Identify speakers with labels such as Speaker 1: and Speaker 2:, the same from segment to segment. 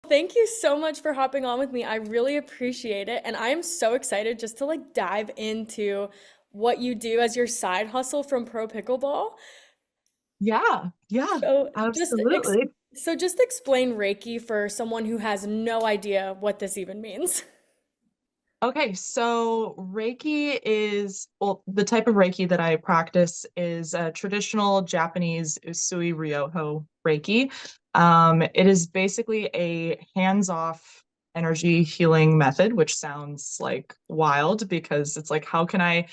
Speaker 1: Thank you so much for hopping on with me. I really appreciate it. And I am so excited just to like dive into what you do as your side hustle from Pro Pickleball.
Speaker 2: Yeah, yeah,
Speaker 1: So just ex
Speaker 2: absolutely.
Speaker 1: so just explain Reiki for someone who has no idea what this even means.
Speaker 2: Okay, so Reiki is, well, the type of Reiki that I practice is a traditional Japanese Usui Ryoho Reiki. It is basically a hands-off energy healing method, which sounds like wild because it's like, how can I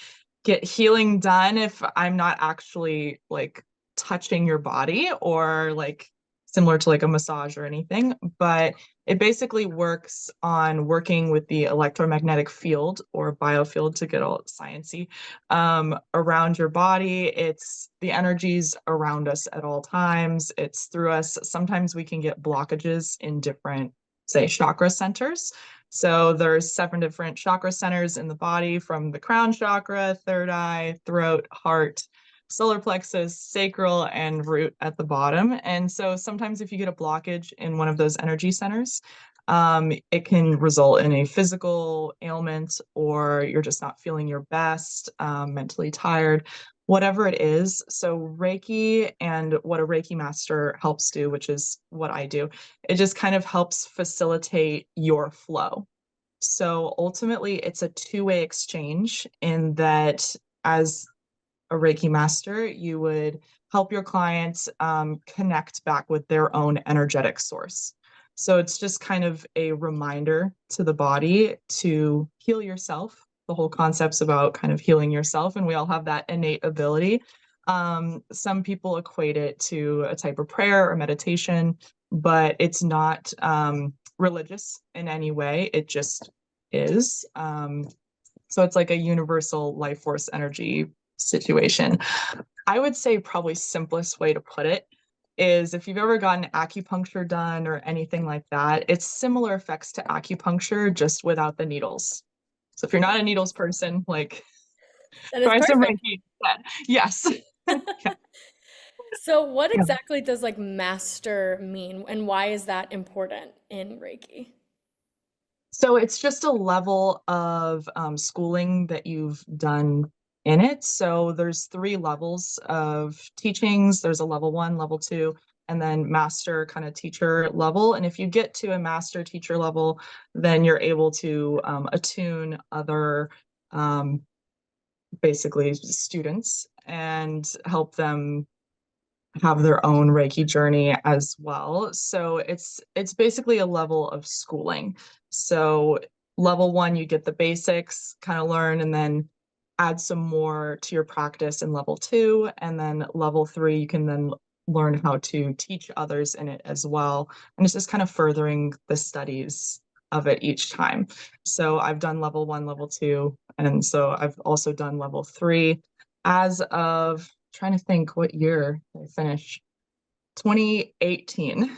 Speaker 2: get healing done if I'm not actually like touching your body or like similar to like a massage or anything? But it basically works on working with the electromagnetic field or biofield to get all sciencey around your body. It's the energies around us at all times. It's through us. Sometimes we can get blockages in different, say, chakra centers. So there's 7 different chakra centers in the body, from the crown chakra, third eye, throat, heart, solar plexus, sacral, and root at the bottom. And so sometimes if you get a blockage in one of those energy centers, it can result in a physical ailment, or you're just not feeling your best, mentally tired, whatever it is. So Reiki, and what a Reiki Master helps do, which is what I do, it just kind of helps facilitate your flow. So ultimately, it's a two-way exchange in that, as a Reiki master, you would help your clients connect back with their own energetic source. So it's just kind of a reminder to the body to heal yourself. The whole concept's about kind of healing yourself, and we all have that innate ability. Some people equate it to a type of prayer or meditation, but it's not religious in any way. It just is. So it's like a universal life force energy situation. I would say probably simplest way to put it is, if you've ever gotten acupuncture done or anything like that, it's similar effects to acupuncture, just without the needles. So if you're not a needles person, like
Speaker 1: That is
Speaker 2: try some
Speaker 1: perfect.
Speaker 2: Reiki instead. Yes. Yeah.
Speaker 1: So what
Speaker 2: Yeah.
Speaker 1: exactly does like master mean and why is that important in Reiki?
Speaker 2: So it's just a level of schooling that you've done in it. So there's 3 levels of teachings. There's a level 1, level 2, and then master kind of teacher level. And if you get to a master teacher level, then you're able to attune other um, basically students and help them have their own Reiki journey as well. So it's basically a level of schooling. So level 1, you get the basics, kind of learn, and then add some more to your practice in level 2. And then level 3, you can then learn how to teach others in it as well. And it's just kind of furthering the studies of it each time. So I've done level 1, level 2, and so I've also done level 3 as of, trying to think what year I finished. 2018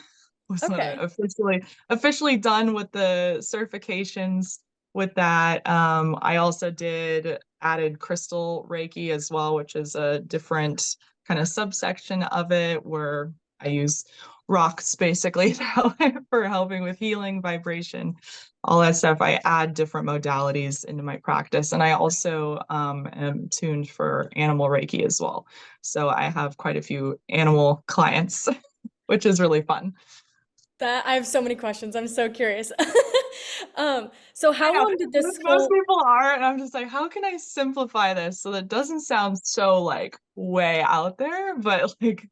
Speaker 2: was when I
Speaker 1: Okay.
Speaker 2: officially done with the certifications with that. I also did added crystal Reiki as well, which is a different kind of subsection of it, where I use rocks basically for helping with healing, vibration, all that stuff. I add different modalities into my practice, and I also am tuned for animal Reiki as well. So I have quite a few animal clients, which is really fun.
Speaker 1: That I have so many questions. I'm so curious. So
Speaker 2: I
Speaker 1: how
Speaker 2: know
Speaker 1: long did this
Speaker 2: most
Speaker 1: whole
Speaker 2: people are, and I'm just like, how can I simplify this so that it doesn't sound so like way out there, but like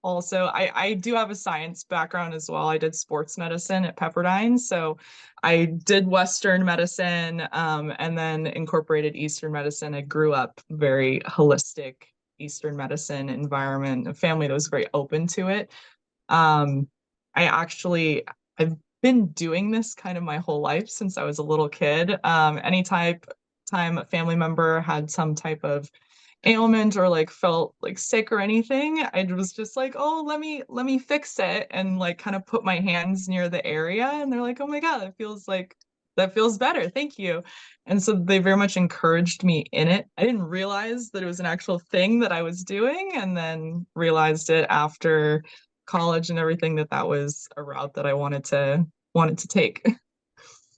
Speaker 2: also I do have a science background as well. I did sports medicine at Pepperdine, so I did Western medicine, and then incorporated Eastern medicine. I grew up very holistic Eastern medicine environment, a family that was very open to it. Um, I've been doing this kind of my whole life since I was a little kid. Any time a family member had some type of ailment or like felt like sick or anything, I was just like, oh, let me fix it, and like kind of put my hands near the area, and they're like, oh my God, that feels better. Thank you. And so they very much encouraged me in it. I didn't realize that it was an actual thing that I was doing, and then realized it after college and everything, that that was a route that I wanted to take.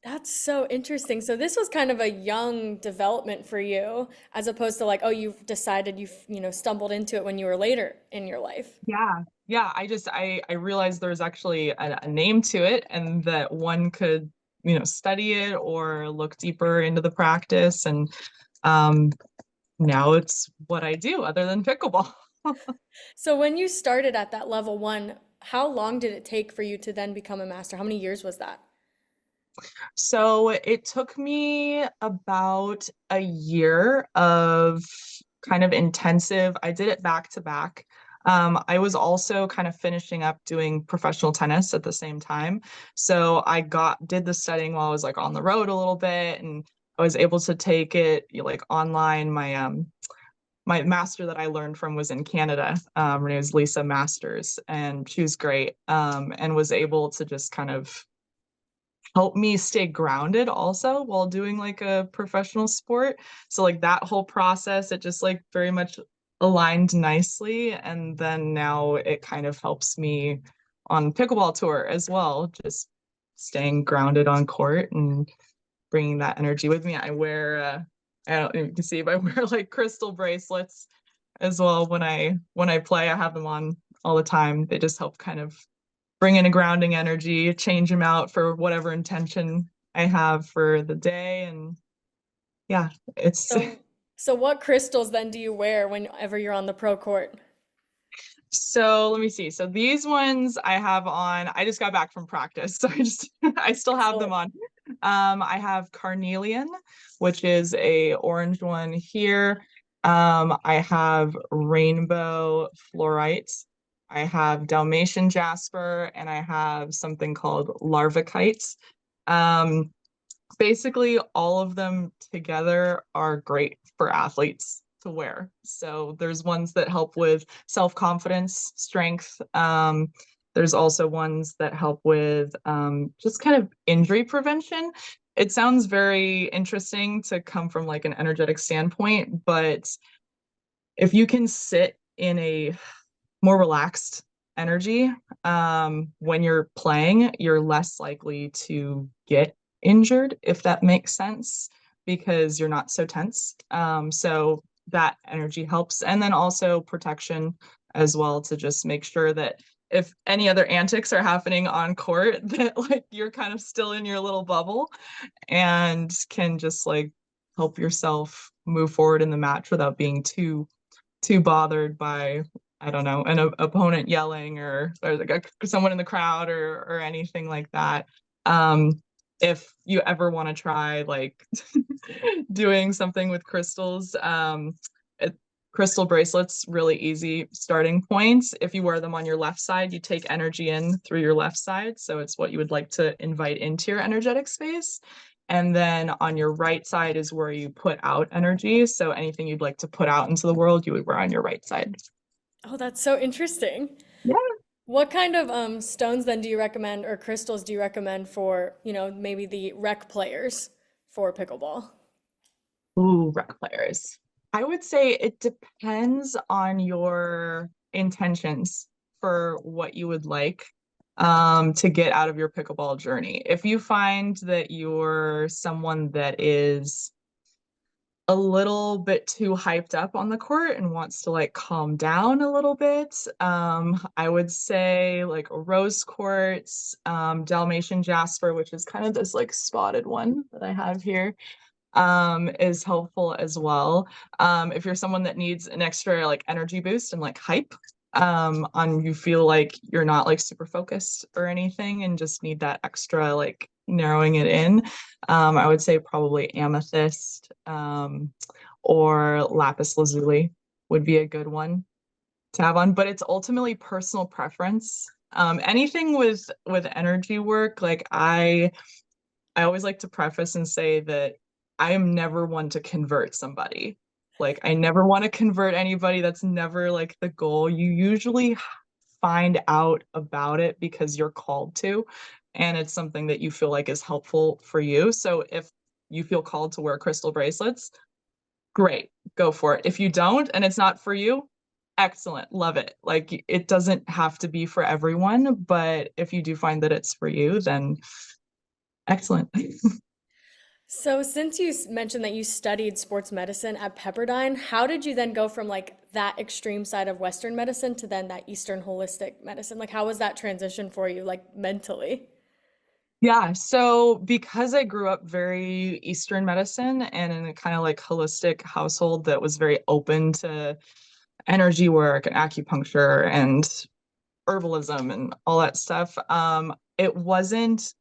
Speaker 1: That's so interesting. So this was kind of a young development for you, as opposed to like, oh, you've decided you've stumbled into it when you were later in your life.
Speaker 2: Yeah. Yeah, I realized there's actually a name to it and that one could, study it or look deeper into the practice. And um, now it's what I do other than pickleball.
Speaker 1: So when you started at that level one, how long did it take for you to then become a master? How many years was that?
Speaker 2: So it took me about a year of kind of intensive. I did it back to back. I was also kind of finishing up doing professional tennis at the same time. So I did the studying while I was like on the road a little bit, and I was able to take it like online. My master that I learned from was in Canada. Her name was Lisa Masters, and she was great. And was able to just kind of help me stay grounded also while doing like a professional sport. So like that whole process, it just like very much aligned nicely. And then now it kind of helps me on pickleball tour as well, just staying grounded on court and bringing that energy with me. I wear, I don't know if you can see, but I wear like crystal bracelets as well when I play. I have them on all the time. They just help kind of bring in a grounding energy, change them out for whatever intention I have for the day. And yeah, it's
Speaker 1: So, so what crystals then do you wear whenever you're on the pro court?
Speaker 2: so let me see. So these ones I have on, I just got back from practice. So I still have them
Speaker 1: Excellent.
Speaker 2: on. I have carnelian, which is a orange one here. I have rainbow fluorite. I have Dalmatian jasper, and I have something called larvicite. Um, Basically all of them together are great for athletes to wear. So there's ones that help with self-confidence, strength. There's also ones that help with just kind of injury prevention. It sounds very interesting to come from like an energetic standpoint, but if you can sit in a more relaxed energy when you're playing, you're less likely to get injured, if that makes sense, because you're not so tense. So that energy helps. And then also protection as well to just make sure that if any other antics are happening on court, that like you're kind of still in your little bubble and can just like help yourself move forward in the match without being too bothered by, I don't know, an opponent yelling or like someone in the crowd or anything like that. If you ever want to try like doing something with crystals, it, crystal bracelets, really easy starting points. If you wear them on your left side, you take energy in through your left side. So it's what you would like to invite into your energetic space. And then on your right side is where you put out energy. So anything you'd like to put out into the world, you would wear on your right side.
Speaker 1: Oh, that's so interesting.
Speaker 2: Yeah.
Speaker 1: What kind of stones then do you recommend or crystals do you recommend for maybe the rec players for pickleball?
Speaker 2: Ooh, rec players. I would say it depends on your intentions for what you would like to get out of your pickleball journey. If you find that you're someone that is a little bit too hyped up on the court and wants to like calm down a little bit, I would say like rose quartz, Dalmatian jasper, which is kind of this like spotted one that I have here, is helpful as well. If you're someone that needs an extra like energy boost and like hype, on you feel like you're not like super focused or anything and just need that extra like narrowing it in, I would say probably amethyst, or lapis lazuli would be a good one to have on, but it's ultimately personal preference. Anything with energy work, like I always like to preface and say that I am never one to convert somebody. Like, I never want to convert anybody. That's never like the goal. You usually find out about it because you're called to, and it's something that you feel like is helpful for you. So if you feel called to wear crystal bracelets, great, go for it. If you don't and it's not for you, Excellent. Love it. Like it doesn't have to be for everyone, but if you do find that it's for you, then excellent.
Speaker 1: So, since you mentioned that you studied sports medicine at Pepperdine, how did you then go from like that extreme side of Western medicine to then that Eastern holistic medicine? Like, how was that transition for you, like mentally?
Speaker 2: Yeah, so because I grew up very Eastern medicine and in a kind of like holistic household that was very open to energy work and acupuncture and herbalism and all that stuff, it wasn't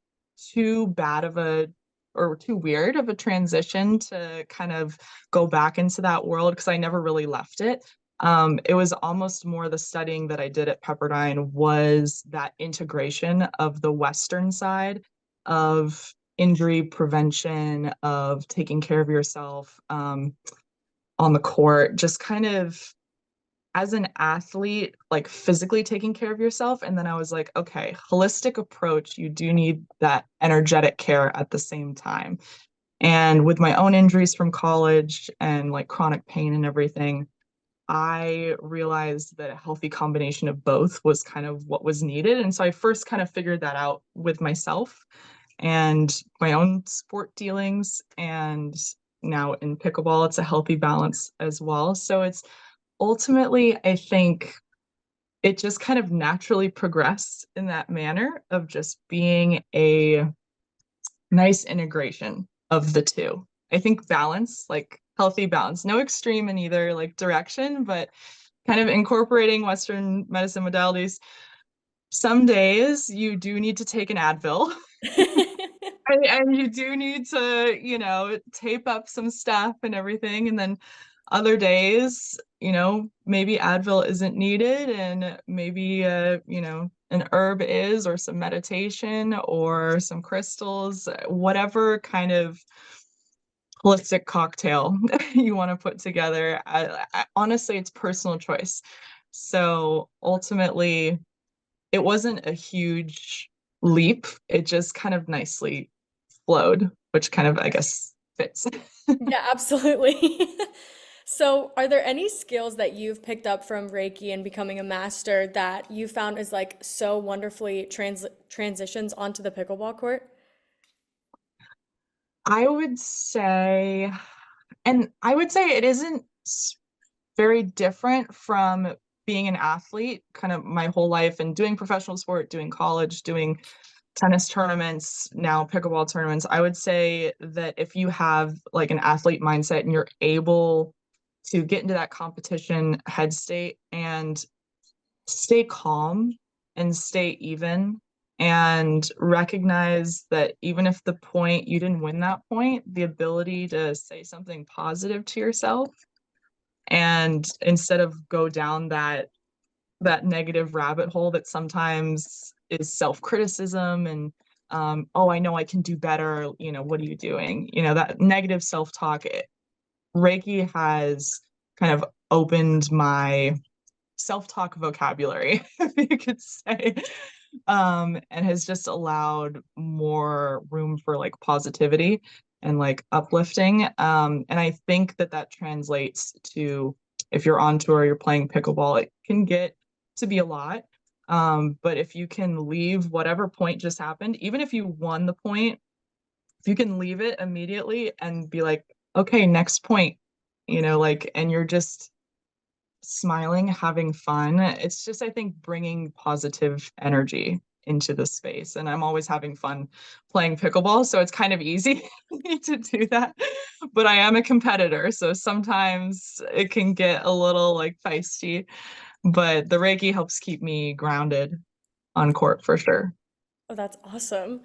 Speaker 2: too bad of a or too weird of a transition to kind of go back into that world because I never really left it. It was almost more the studying that I did at Pepperdine was that integration of the Western side of injury prevention, of taking care of yourself on the court, just kind of as an athlete, like physically taking care of yourself. And then I was like, okay, holistic approach, you do need that energetic care at the same time. And with my own injuries from college and like chronic pain and everything, I realized that a healthy combination of both was kind of what was needed. And so I first kind of figured that out with myself and my own sport dealings. And now in pickleball, it's a healthy balance as well. So it's ultimately, I think it just kind of naturally progressed in that manner of just being a nice integration of the two. I think balance, like healthy balance, no extreme in either like direction, but kind of incorporating Western medicine modalities. Some days you do need to take an Advil and you do need to, tape up some stuff and everything. And then other days, maybe Advil isn't needed and maybe, an herb is, or some meditation or some crystals, whatever kind of holistic cocktail you want to put together. Honestly, it's personal choice. So ultimately, it wasn't a huge leap. It just kind of nicely flowed, which kind of, I guess, fits.
Speaker 1: Yeah, absolutely. So, are there any skills that you've picked up from Reiki and becoming a master that you found is like so wonderfully transitions onto the pickleball court?
Speaker 2: I would say, and I would say it isn't very different from being an athlete kind of my whole life and doing professional sport, doing college, doing tennis tournaments, now pickleball tournaments. I would say that if you have like an athlete mindset and you're able to get into that competition head state and stay calm and stay even and recognize that even if the point you didn't win that point, the ability to say something positive to yourself and instead of go down that negative rabbit hole that sometimes is self-criticism and oh, I know I can do better, what are you doing, that negative self-talk. Reiki has kind of opened my self-talk vocabulary, if you could say, and has just allowed more room for like positivity and like uplifting. And I think that that translates to if you're on tour, you're playing pickleball, it can get to be a lot. But if you can leave whatever point just happened, even if you won the point, if you can leave it immediately and be like, okay, next point, like, and you're just smiling, having fun. It's just, I think, bringing positive energy into the space. And I'm always having fun playing pickleball. So it's kind of easy to do that. But I am a competitor. So sometimes it can get a little like feisty. But the Reiki helps keep me grounded on court for sure.
Speaker 1: Oh, that's awesome.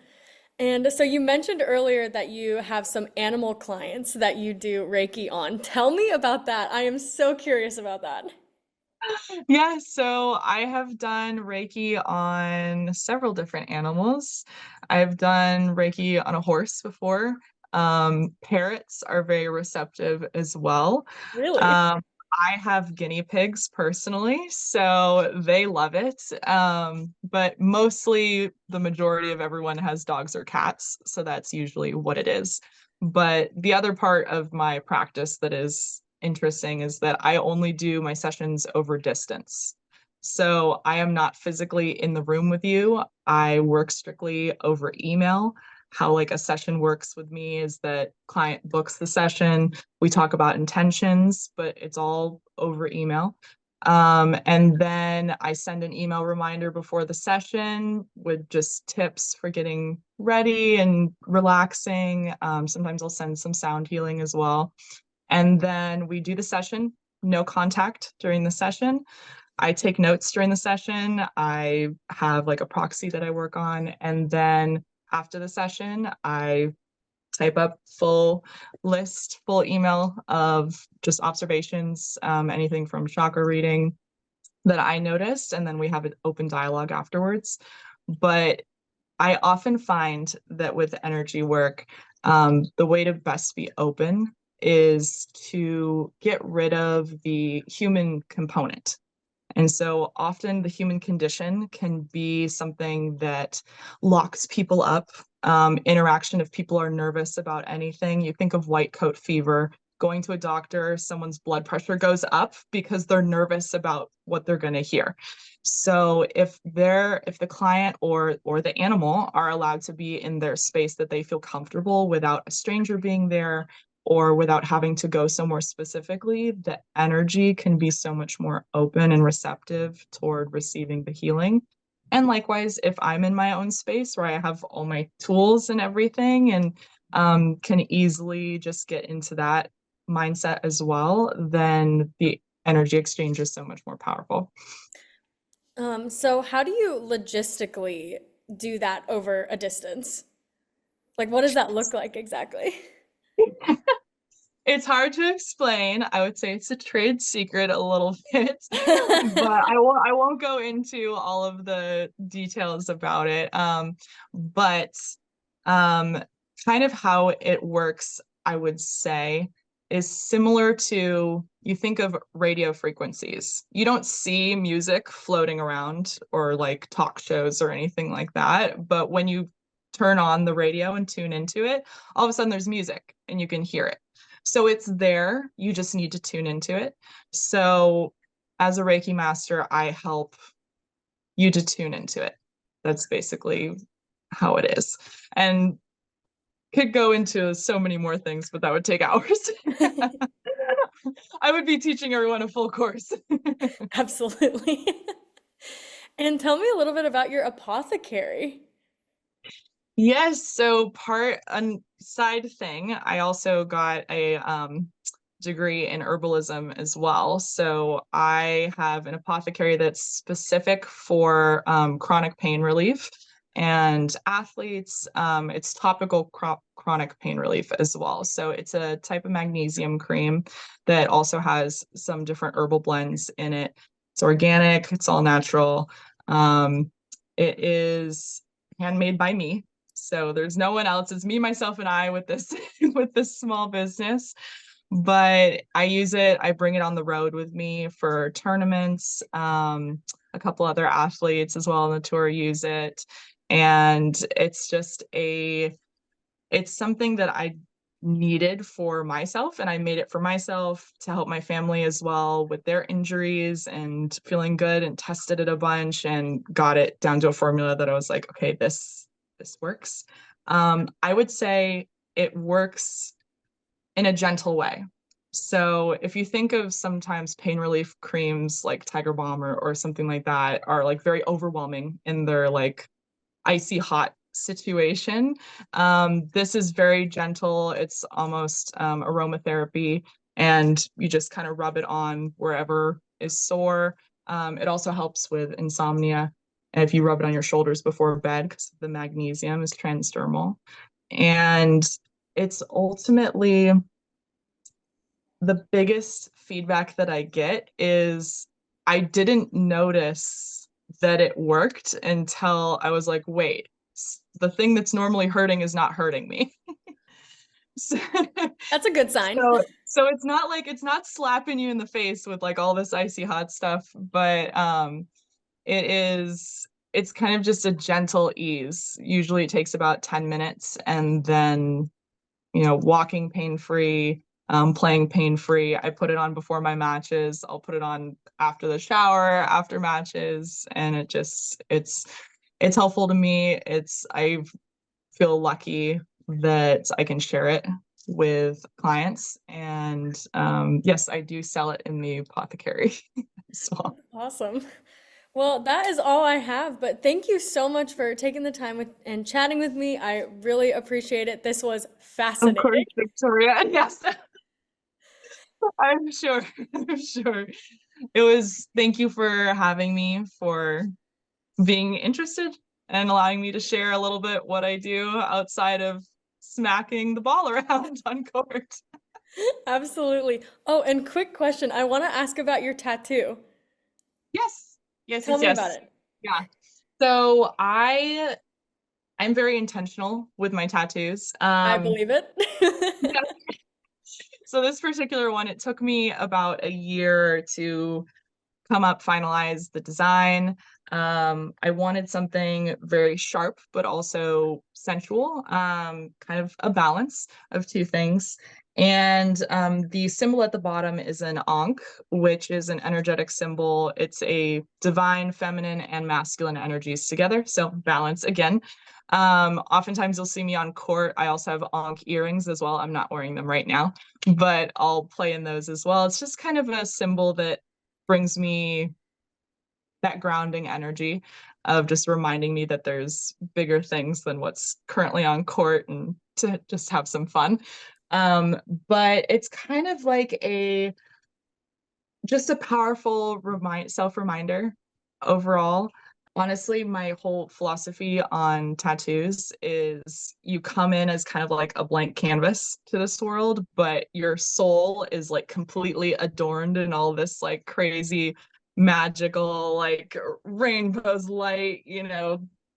Speaker 1: And so you mentioned earlier that you have some animal clients that you do Reiki on. Tell me about that. I am so curious about that.
Speaker 2: Yeah, so I have done Reiki on several different animals. I've done Reiki on a horse before. Parrots are very receptive as well.
Speaker 1: Really?
Speaker 2: Um, I have guinea pigs personally, so they love it. But mostly the majority of everyone has dogs or cats, so that's usually what it is. But the other part of my practice that is interesting is that I only do my sessions over distance. So I am not physically in the room with you. I work strictly over email. How like a session works with me is that client books the session, we talk about intentions, but it's all over email. And then I send an email reminder before the session with just tips for getting ready and relaxing. Sometimes I'll send some sound healing as well. And then we do the session, no contact during the session. I take notes during the session. I have like a proxy that I work on. And then after the session, I type up full list, full email of just observations, anything from chakra reading that I noticed, and then we have an open dialogue afterwards. But I often find that with energy work, the way to best be open is to get rid of the human component. And so often the human condition can be something that locks people up. Interaction, if people are nervous about anything, you think of white coat fever, going to a doctor, someone's blood pressure goes up because they're nervous about what they're going to hear. So if the client or the animal are allowed to be in their space that they feel comfortable without a stranger being there, or without having to go somewhere specifically, the energy can be so much more open and receptive toward receiving the healing. And likewise, if I'm in my own space where I have all my tools and everything and can easily just get into that mindset as well, then the energy exchange is so much more powerful.
Speaker 1: So how do you logistically do that over a distance? Like, what does that look like exactly?
Speaker 2: It's hard to explain. I would say it's a trade secret a little bit, but I won't go into all of the details about it. But um, kind of how it works, I would say, is similar to you think of radio frequencies. You don't see music floating around or like talk shows or anything like that, but when you turn on the radio and tune into it, all of a sudden there's music and you can hear it. So it's there, you just need to tune into it. So as a Reiki master, I help you to tune into it. That's basically how it is. And could go into so many more things, but that would take hours. I would be teaching everyone a full course.
Speaker 1: Absolutely. And tell me a little bit about your apothecary.
Speaker 2: Yes, so part a side thing, I also got a degree in herbalism as well. So I have an apothecary that's specific for chronic pain relief and athletes. It's topical chronic pain relief as well. So it's a type of magnesium cream that also has some different herbal blends in it. It's organic, it's all natural. It is handmade by me. So there's no one else. It's me, myself, and I with this with this small business. But I use it, I bring it on the road with me for tournaments. A couple other athletes as well on the tour use it. And it's something that I needed for myself, and I made it for myself to help my family as well with their injuries and feeling good, and tested it a bunch and got it down to a formula that I was like, okay, this works. I would say it works in a gentle way. So if you think of sometimes pain relief creams like Tiger Balm or something like that are like very overwhelming in their like icy hot situation. This is very gentle. It's almost aromatherapy, and you just kind of rub it on wherever is sore. It also helps with insomnia. And if you rub it on your shoulders before bed, because the magnesium is transdermal. And it's ultimately the biggest feedback that I get is I didn't notice that it worked until I was like, wait, the thing that's normally hurting is not hurting me. So,
Speaker 1: That's a good sign.
Speaker 2: so it's not slapping you in the face with like all this icy hot stuff, but it's kind of just a gentle ease. Usually it takes about 10 minutes, and then walking pain free, playing pain-free. I put it on before my matches. I'll put it on after the shower, after matches, and it's helpful to me. I feel lucky that I can share it with clients. And yes, I do sell it in the apothecary as well.
Speaker 1: Awesome. Well, that is all I have, but thank you so much for taking the time and chatting with me. I really appreciate it. This was
Speaker 2: Of course,
Speaker 1: fascinating.
Speaker 2: Victoria. Yes, I'm sure. I'm sure. Thank you for having me, for being interested and allowing me to share a little bit what I do outside of smacking the ball around on court.
Speaker 1: Absolutely. Oh, and quick question. I want to ask about your tattoo.
Speaker 2: Yes. Yes,
Speaker 1: Tell
Speaker 2: yes,
Speaker 1: me about
Speaker 2: yes.
Speaker 1: it.
Speaker 2: Yeah. So I'm very intentional with my tattoos.
Speaker 1: I believe
Speaker 2: Yeah.
Speaker 1: it.
Speaker 2: So this particular one, it took me about a year to come up, finalize the design. I wanted something very sharp, but also sensual, kind of a balance of two things. And the symbol at the bottom is an ankh, which is an energetic symbol. It's a divine, feminine, and masculine energies together. So balance again. Oftentimes you'll see me on court. I also have ankh earrings as well. I'm not wearing them right now, but I'll play in those as well. It's just kind of a symbol that brings me that grounding energy of just reminding me that there's bigger things than what's currently on court and to just have some fun. But it's kind of like just a powerful self-reminder overall. Honestly, my whole philosophy on tattoos is you come in as kind of like a blank canvas to this world, but your soul is like completely adorned in all this like crazy magical like rainbows, light,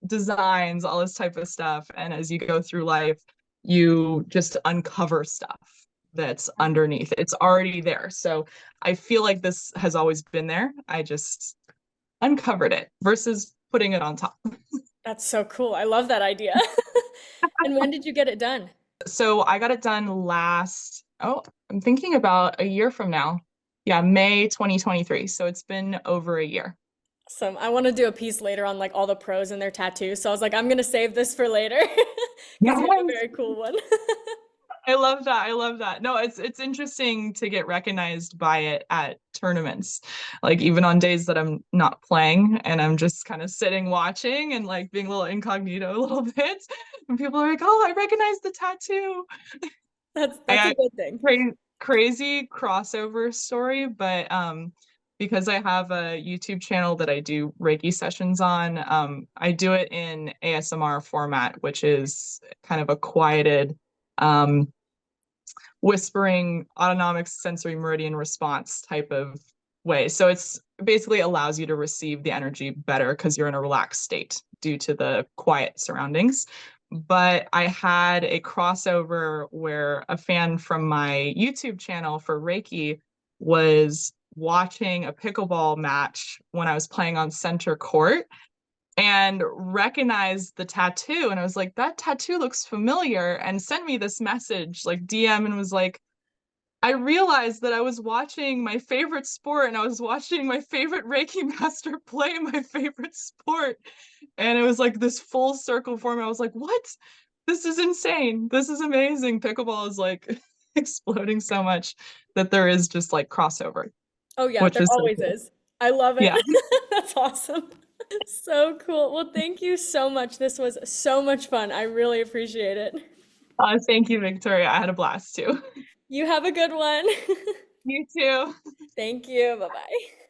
Speaker 2: designs, all this type of stuff. And as you go through life, you just uncover stuff that's underneath. It's already there. So I feel like this has always been there. I just uncovered it versus putting it on top.
Speaker 1: That's so cool. I love that idea. And when did you get it done?
Speaker 2: So I got it done I'm thinking about a year from now. Yeah, May 2023. So it's been over a year.
Speaker 1: Awesome. I want to do a piece later on like all the pros and their tattoos. So I was like, I'm gonna save this for later because you have a
Speaker 2: Yes.
Speaker 1: very cool one.
Speaker 2: I love that. I love that. No, it's interesting to get recognized by it at tournaments. Like even on days that I'm not playing and I'm just kind of sitting watching and like being a little incognito a little bit. And people are like, "Oh, I recognize the tattoo."
Speaker 1: That's a
Speaker 2: I
Speaker 1: good thing.
Speaker 2: crazy crossover story, but because I have a YouTube channel that I do Reiki sessions on, I do it in ASMR format, which is kind of a quieted um whispering autonomic sensory meridian response type of way. So it's basically allows you to receive the energy better because you're in a relaxed state due to the quiet surroundings. But I had a crossover where a fan from my YouTube channel for Reiki was watching a pickleball match when I was playing on center court and recognized the tattoo. And I was like, that tattoo looks familiar, and sent me this message, like DM, and was like, I realized that I was watching my favorite sport and I was watching my favorite Reiki master play my favorite sport. And it was like this full circle for me. I was like, what? This is insane. This is amazing. Pickleball is like exploding so much that there is just like crossover,
Speaker 1: Oh yeah,
Speaker 2: which
Speaker 1: there
Speaker 2: is so
Speaker 1: always
Speaker 2: cool.
Speaker 1: is. I love it.
Speaker 2: Yeah.
Speaker 1: That's awesome. So cool. Well, thank you so much. This was so much fun. I really appreciate it.
Speaker 2: Thank you, Victoria. I had a blast too.
Speaker 1: You have a good one.
Speaker 2: You too.
Speaker 1: Thank you. Bye-bye.